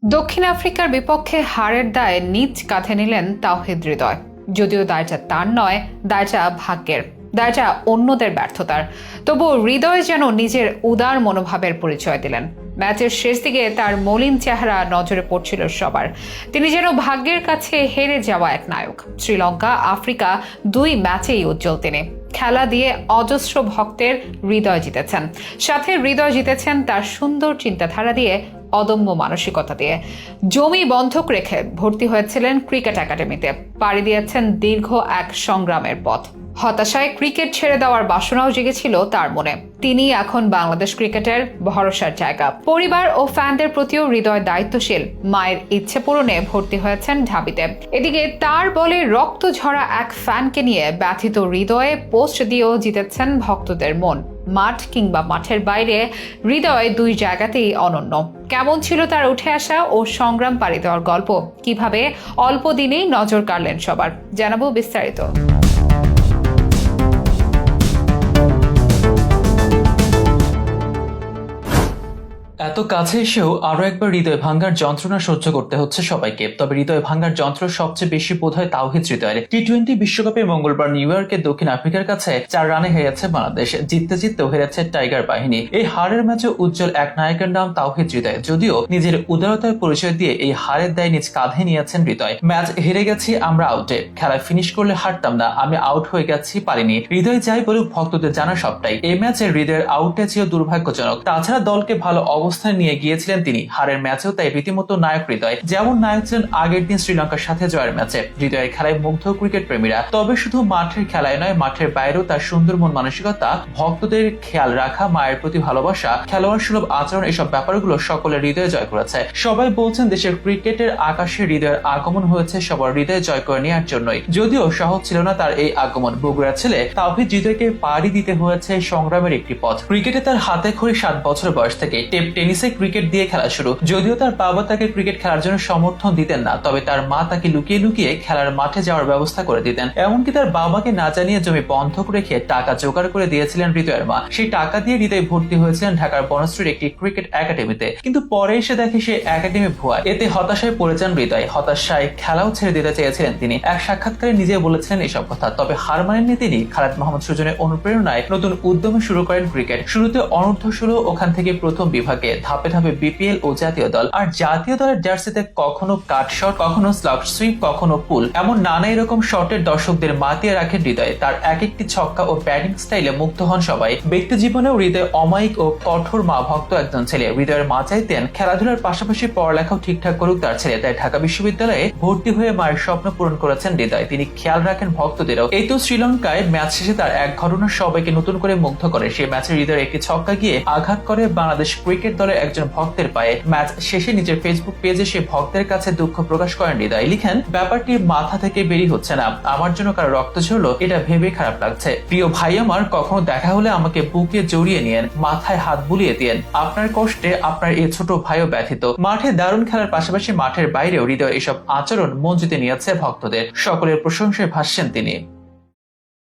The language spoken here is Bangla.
দক্ষিণ আফ্রিকার বিপক্ষে হারের দায় নিজ কাঁধে নিলেন তাওহিদ হৃদয়। যদিও দায়টা তার নয়, দায়টা ভাগ্যের, দায়টা অন্যদের ব্যর্থতার। তবুও হৃদয় যেন নিজের উদার মনোভাবের পরিচয় দিলেন। ম্যাচের শেষ দিকে তার মলিন চেহারা নজরে পড়ছিল সবার। তিনি যেন ভাগ্যের কাছে হেরে যাওয়া এক নায়ক। শ্রীলঙ্কা আফ্রিকা দুই ম্যাচেই উজ্জ্বল তিনি। খেলা দিয়ে অজস্র ভক্তের হৃদয় জিতেছেন, সাথে হৃদয় জিতেছেন তার সুন্দর চিন্তাধারা দিয়ে, অদম্য মানসিকতা দিয়ে। জমি বন্ধক রেখে ভর্তি হয়েছিলেন ক্রিকেট একাডেমিতে, পাড়ি দিয়েছেন দীর্ঘ এক সংগ্রামের পথ। হতাশায় ক্রিকেট ছেড়ে দেওয়ার বাসনাও জেগেছিল তার মনে। তিনি এখন বাংলাদেশ ক্রিকেটের ভরসার জায়গা। পরিবার ও ফ্যানদের প্রতিও হৃদয় দায়িত্বশীল। মায়ের ইচ্ছে পূরণে ভর্তি হয়েছেন ঢাবিতে। এদিকে তার বলে রক্ত ঝরা এক ফ্যানকে নিয়ে ব্যথিত হৃদয়ে পোস্ট দিয়েও জিতেছেন ভক্তদের মন। মাঠ কিংবা মাঠের বাইরে হৃদয় দুই জায়গাতেই অনন্য। কেমন ছিল তার উঠে আসা ও সংগ্রাম পাড়ি দেওয়ার গল্প, কিভাবে অল্প দিনেই নজর কাড়লেন সবার, জানাবো বিস্তারিত। এত কাছে এসেও আরো একবার হৃদয় ভাঙ্গার যন্ত্রণা সহ্য করতে হচ্ছে সবাইকে। তবে হৃদয় ভাঙ্গার যন্ত্র সবচেয়ে বেশি বোধ হয় তাওহিদ হৃদয়ের। টি-20 বিশ্বকাপে মঙ্গলবার নিউ ইয়র্কে দক্ষিণ আফ্রিকার কাছে 4 রানে হেরেছে বাংলাদেশ। জিততে জিততেও হেরেছে টাইগার বাহিনী। এই হারের ম্যাচে উজ্জ্বল এক নায়কের নাম তাওহিদ হৃদয়। যদিও নিজের উদারতার পরিচয় দিয়ে এই হারের দায় নিজ কাঁধে নিয়েছেন হৃদয়। ম্যাচ হেরে গেছি আমরা, আউটে খেলায় ফিনিশ করলে হারতাম না, আমি আউট হয়ে গেছি, পারিনি। হৃদয় যাই বলুক, ভক্তদের জানা সবটাই। এই ম্যাচে হৃদয়ের আউটে ছিল দুর্ভাগ্যজনক। তাছাড়া দলকে ভালো অবস্থায় নিয়ে গিয়েছিলেন তিনি। হারের ম্যাচেও তাই রীতিমতো নায়ক হৃদয়। যেমন নায়ক ছিলেন আগের দিন শ্রীলঙ্কার সাথে জয়ের ম্যাচে। হৃদয়ের খেলায় মুগ্ধ ক্রিকেট প্রেমীরা। তবে শুধু মাঠের খেলায় নয়, মাঠের বাইরেও তার সুন্দর মন মানসিকতা, ভক্তদের খেয়াল রাখা, মায়ের প্রতি ভালোবাসা, খেলোয়াড় সুলভ আচরণ, এসব ব্যাপারগুলো সকলের হৃদয় জয় করেছে। সবাই বলছেন দেশের ক্রিকেটের আকাশে হৃদয়ের আগমন হয়েছে সবার হৃদয় জয় করে নেওয়ার জন্যই। যদিও সহজ ছিল না তার এই আগমন। বগুড়া ছেলে তাওহিদ হৃদয়কে পাড়ি দিতে হয়েছে সংগ্রামের একটি পথ। ক্রিকেটে তার হাতে খড়ি 7 বছর বয়স থেকে। টেপ টেনিসে ক্রিকেট দিয়ে খেলা শুরু। যদিও তার বাবা তাকে ক্রিকেট খেলার জন্য সমর্থন দিতেন না, তবে তার মা তাকে লুকিয়ে লুকিয়ে খেলার মাঠে যাওয়ার ব্যবস্থা করে দিতেন। এমনকি তার বাবাকে না জানিয়ে জমি বন্ধক রেখে টাকা জোগাড় করে দিয়েছিলেন হৃদয়ের মা। সেই টাকা দিয়ে হৃদয় ভর্তি হয়েছিলেন ঢাকার বনশ্রীর একটি ক্রিকেট একাডেমিতে। কিন্তু পরে এসে দেখে সেই একাডেমি ভুয়া। এতে হতাশায় পড়ে যান হৃদয়। হতাশায় খেলাও ছেড়ে দিতে চেয়েছিলেন তিনি। এক সাক্ষাৎকারে নিজে বলেছিলেন এসব কথা। তবে হার মানেননি তিনি। খালেদ মোহাম্মদ সুজনের অনুপ্রেরণায় নতুন উদ্যমে শুরু করেন ক্রিকেট। শুরুতে অনূর্ধ্ব-16, ওখান থেকে প্রথম বিভাগে, ধাপে ধাপে বিপিএল ও জাতীয় দল। আর জাতীয় দলের জার্সিতে কখনো কাট শট, কখনো স্লাগ সুইপ, কখনো পুল, এমন নানা এরকম শটের দর্শকদের মাতিয়ে রাখেন হৃদয়। তার এক একটি ছক্কা ও ব্যাটিং স্টাইলে মুগ্ধ হন সবাই। ব্যক্তি জীবনেও হৃদয় অমায়িক ও কঠোর মা ভক্ত একজন ছেলে। হৃদয়ের মা চাইতেন খেলাধুলার পাশাপাশি পড়ালেখাও ঠিকঠাক করুক তার ছেলে। তাই ঢাকা বিশ্ববিদ্যালয়ে ভর্তি হয়ে মায়ের স্বপ্ন পূরণ করেছেন হৃদয়। তিনি খেয়াল রাখেন ভক্তদেরও। এই তো শ্রীলঙ্কায় ম্যাচ শেষে তার এক ঘটনা সবাইকে নতুন করে মুগ্ধ করে। সেই ম্যাচে হৃদয়ের একটি ছক্কা গিয়ে আঘাত করে বাংলাদেশ ক্রিকেট দলের একজন ভক্তের পায়ে। ম্যাচ শেষে নিজের ফেসবুক পেজে সে ভক্তের কাছে দুঃখ প্রকাশ করেন হৃদয়। লিখেন, ব্যাপারটি মাথা থেকে বেরিয়ে হচ্ছে না। আমার জন্য কারো রক্ত ঝরলো, এটা ভেবে খারাপ লাগছে। প্রিয় ভাই আমার, কখনো দেখা হলে আমাকে বুকে জড়িয়ে নিয়েন, মাথায় হাত বুলিয়ে দিয়েন। আপনার কষ্টে আপনার এই ছোট ভাইও ব্যথিত। মাঠে দারুণ খেলার পাশাপাশি মাঠের বাইরেও হৃদয় এসব আচরণ মন জিতে নিয়েছে ভক্তদের। সকলের প্রশংসায় ভাসছেন তিনি।